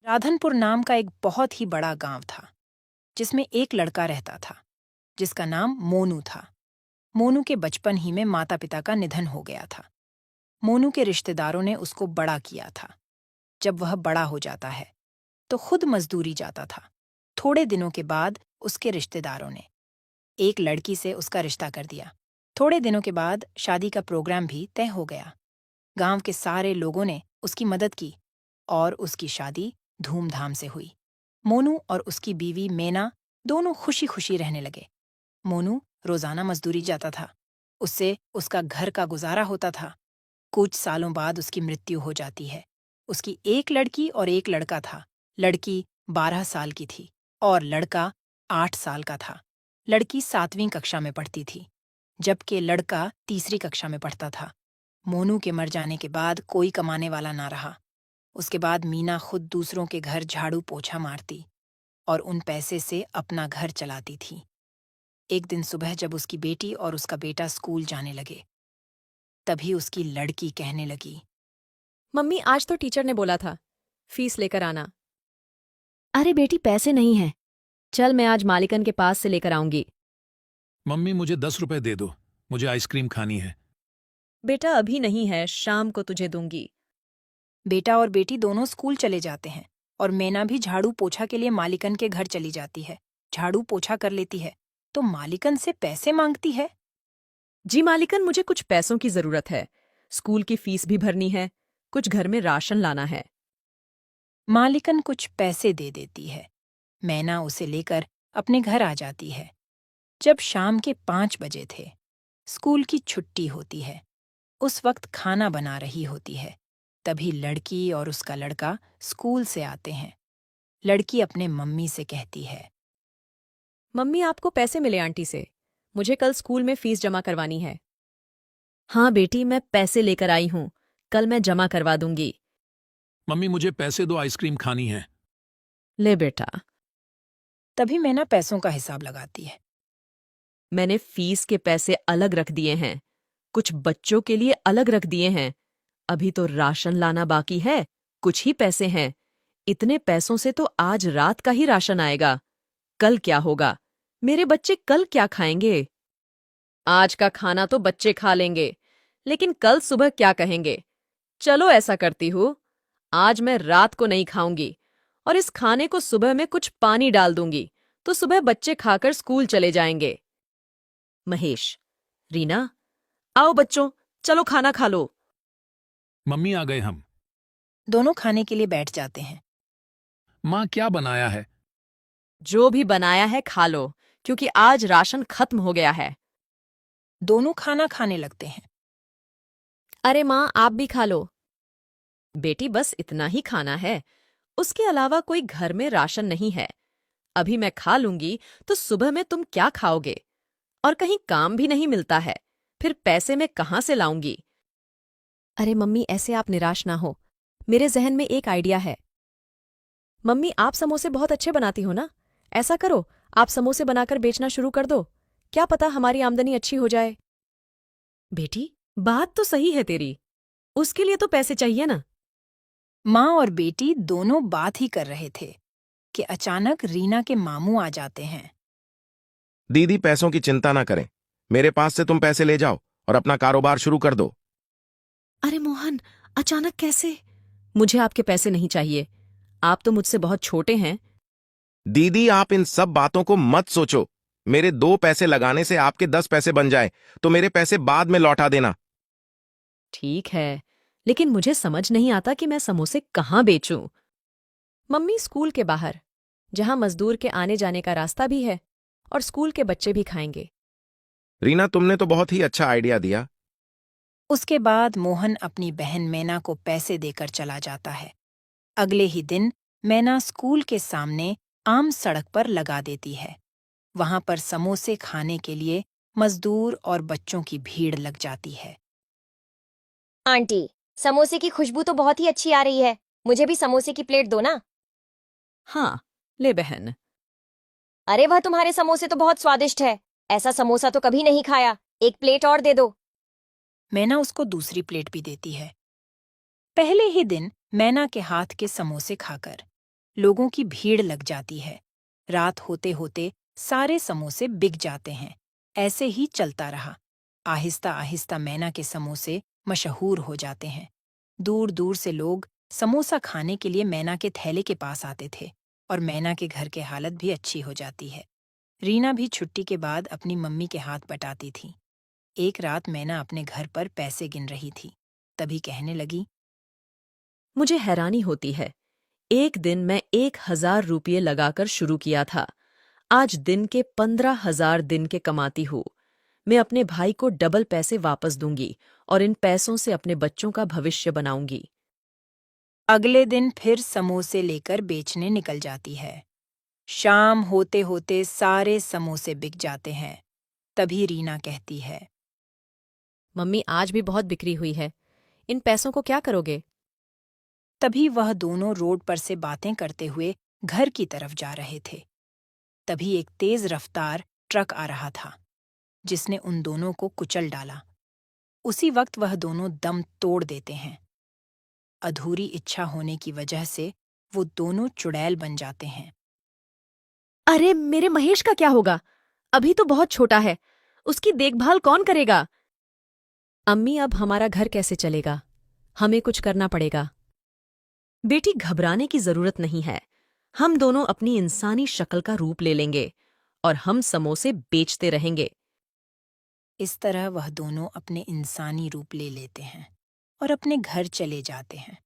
राधनपुर नाम का एक बहुत ही बड़ा गांव था जिसमें एक लड़का रहता था जिसका नाम मोनू था। मोनू के बचपन ही में माता पिता का निधन हो गया था। मोनू के रिश्तेदारों ने उसको बड़ा किया था। जब वह बड़ा हो जाता है तो खुद मजदूरी जाता था। थोड़े दिनों के बाद उसके रिश्तेदारों ने एक लड़की से उसका रिश्ता कर दिया। थोड़े दिनों के बाद शादी का प्रोग्राम भी तय हो गया। गांव के सारे लोगों ने उसकी मदद की और उसकी शादी धूमधाम से हुई। मोनू और उसकी बीवी मेना दोनों खुशी खुशी रहने लगे। मोनू रोजाना मजदूरी जाता था। उससे उसका घर का गुजारा होता था। कुछ सालों बाद उसकी मृत्यु हो जाती है। उसकी एक लड़की और एक लड़का था। लड़की 12 साल की थी और लड़का 8 साल का था। लड़की 7वीं कक्षा में पढ़ती थी जबकि लड़का तीसरी कक्षा में पढ़ता था। मोनू के मर जाने के बाद कोई कमाने वाला ना रहा। उसके बाद मीना खुद दूसरों के घर झाड़ू पोछा मारती और उन पैसे से अपना घर चलाती थी। एक दिन सुबह जब उसकी बेटी और उसका बेटा स्कूल जाने लगे तभी उसकी लड़की कहने लगी, मम्मी, आज तो टीचर ने बोला था फीस लेकर आना। अरे बेटी, पैसे नहीं हैं। चल, मैं आज मालिकन के पास से लेकर आऊंगी। मम्मी मुझे 10 रुपए दे दो, मुझे आइसक्रीम खानी है। बेटा अभी नहीं है, शाम को तुझे दूंगी। बेटा और बेटी दोनों स्कूल चले जाते हैं और मेना भी झाड़ू पोछा के लिए मालिकन के घर चली जाती है। झाड़ू पोछा कर लेती है तो मालिकन से पैसे मांगती है। जी मालिकन, मुझे कुछ पैसों की जरूरत है। स्कूल की फीस भी भरनी है, कुछ घर में राशन लाना है। मालिकन कुछ पैसे दे देती है। मैना उसे लेकर अपने घर आ जाती है। जब शाम के 5 बजे थे, स्कूल की छुट्टी होती है। उस वक्त खाना बना रही होती है। तभी लड़की और उसका लड़का स्कूल से आते हैं। लड़की अपने मम्मी से कहती है, मम्मी, आपको पैसे मिले आंटी से। मुझे कल स्कूल में फीस जमा करवानी है। हाँ बेटी, मैं पैसे लेकर आई हूँ। कल मैं जमा करवा दूंगी। मम्मी मुझे पैसे दो, आइसक्रीम खानी है। ले बेटा। तभी मैना पैसों का हिसाब लगाती है। मैंने फीस के पैसे अलग रख दिए हैं, कुछ बच्चों के लिए अलग रख दिए हैं। अभी तो राशन लाना बाकी है, कुछ ही पैसे हैं। इतने पैसों से तो आज रात का ही राशन आएगा। कल क्या होगा? मेरे बच्चे कल क्या खाएंगे? आज का खाना तो बच्चे खा लेंगे, लेकिन कल सुबह क्या कहेंगे? चलो ऐसा करती हूँ, आज मैं रात को नहीं खाऊंगी और इस खाने को सुबह में कुछ पानी डाल दूंगी, तो सुबह बच्चे खाकर स्कूल चले जाएंगे। महेश, रीना, आओ बच्चों, चलो खाना खा लो। मम्मी आ गए हम। दोनों खाने के लिए बैठ जाते हैं। माँ क्या बनाया है? जो भी बनाया है खा लो, क्योंकि आज राशन खत्म हो गया है। दोनों खाना खाने लगते हैं। अरे माँ, आप भी खा लो। बेटी, बस इतना ही खाना है, उसके अलावा कोई घर में राशन नहीं है। अभी मैं खा लूंगी तो सुबह में तुम क्या खाओगे? और कहीं काम भी नहीं मिलता है, फिर पैसे मैं कहाँ से लाऊंगी? अरे मम्मी, ऐसे आप निराश ना हो, मेरे जहन में एक आइडिया है। मम्मी, आप समोसे बहुत अच्छे बनाती हो ना? ऐसा करो, आप समोसे बनाकर बेचना शुरू कर दो। क्या पता हमारी आमदनी अच्छी हो जाए। बेटी, बात तो सही है तेरी, उसके लिए तो पैसे चाहिए ना। माँ और बेटी दोनों बात ही कर रहे थे कि अचानक रीना के मामू आ जाते हैं। दीदी, पैसों की चिंता ना करें, मेरे पास से तुम पैसे ले जाओ और अपना कारोबार शुरू कर दो। अरे मोहन, अचानक कैसे? मुझे आपके पैसे नहीं चाहिए, आप तो मुझसे बहुत छोटे हैं। दीदी, आप इन सब बातों को मत सोचो। मेरे 2 पैसे लगाने से आपके 10 पैसे बन जाए तो मेरे पैसे बाद में लौटा देना। ठीक है, लेकिन मुझे समझ नहीं आता कि मैं समोसे कहाँ बेचूं। मम्मी, स्कूल के बाहर, जहां मजदूर के आने जाने का रास्ता भी है और स्कूल के बच्चे भी खाएंगे। रीना, तुमने तो बहुत ही अच्छा आइडिया दिया। उसके बाद मोहन अपनी बहन मैना को पैसे देकर चला जाता है। अगले ही दिन मैना स्कूल के सामने आम सड़क पर लगा देती है। वहां पर समोसे खाने के लिए मजदूर और बच्चों की भीड़ लग जाती है। आंटी, समोसे की खुशबू तो बहुत ही अच्छी आ रही है। मुझे भी समोसे की प्लेट दो ना। हाँ, ले बहन। अरे वह, तुम्हारे समोसे तो बहुत स्वादिष्ट है। ऐसा समोसा तो कभी नहीं खाया। एक प्लेट और दे दो। मैना उसको दूसरी प्लेट भी देती है। पहले ही दिन मैना के हाथ के समोसे खाकर लोगों की भीड़ लग जाती है। रात होते होते सारे समोसे बिक जाते हैं। ऐसे ही चलता रहा। आहिस्ता आहिस्ता मैना के समोसे मशहूर हो जाते हैं। दूर दूर से लोग समोसा खाने के लिए मैना के थैले के पास आते थे और मैना के घर की हालत भी अच्छी हो जाती है। रीना भी छुट्टी के बाद अपनी मम्मी के हाथ बटाती थी। एक रात मैना अपने घर पर पैसे गिन रही थी। तभी कहने लगी, मुझे हैरानी होती है। एक दिन मैं 1,000 रुपये लगाकर शुरू किया था। आज दिन के 15,000 दिन के कमाती हूँ। मैं अपने भाई को डबल पैसे वापस दूंगी और इन पैसों से अपने बच्चों का भविष्य बनाऊंगी। अगले दिन फिर समोसे लेकर बेचने निकल जाती है। शाम होते होते सारे समोसे बिक जाते हैं। तभी रीना कहती है, मम्मी आज भी बहुत बिक्री हुई है। इन पैसों को क्या करोगे? तभी वह दोनों रोड पर से बातें करते हुए घर की तरफ जा रहे थे। तभी एक तेज रफ्तार ट्रक आ रहा था, जिसने उन दोनों को कुचल डाला। उसी वक्त वह दोनों दम तोड़ देते हैं। अधूरी इच्छा होने की वजह से वो दोनों चुड़ैल बन जाते हैं। अरे मेरे महेश का क्या होगा? अभी तो बहुत छोटा है। उसकी देखभाल कौन करेगा? अम्मी अब हमारा घर कैसे चलेगा? हमें कुछ करना पड़ेगा। बेटी, घबराने की जरूरत नहीं है। हम दोनों अपनी इंसानी शक्ल का रूप ले लेंगे और हम समोसे बेचते रहेंगे। इस तरह वह दोनों अपने इंसानी रूप ले लेते हैं और अपने घर चले जाते हैं।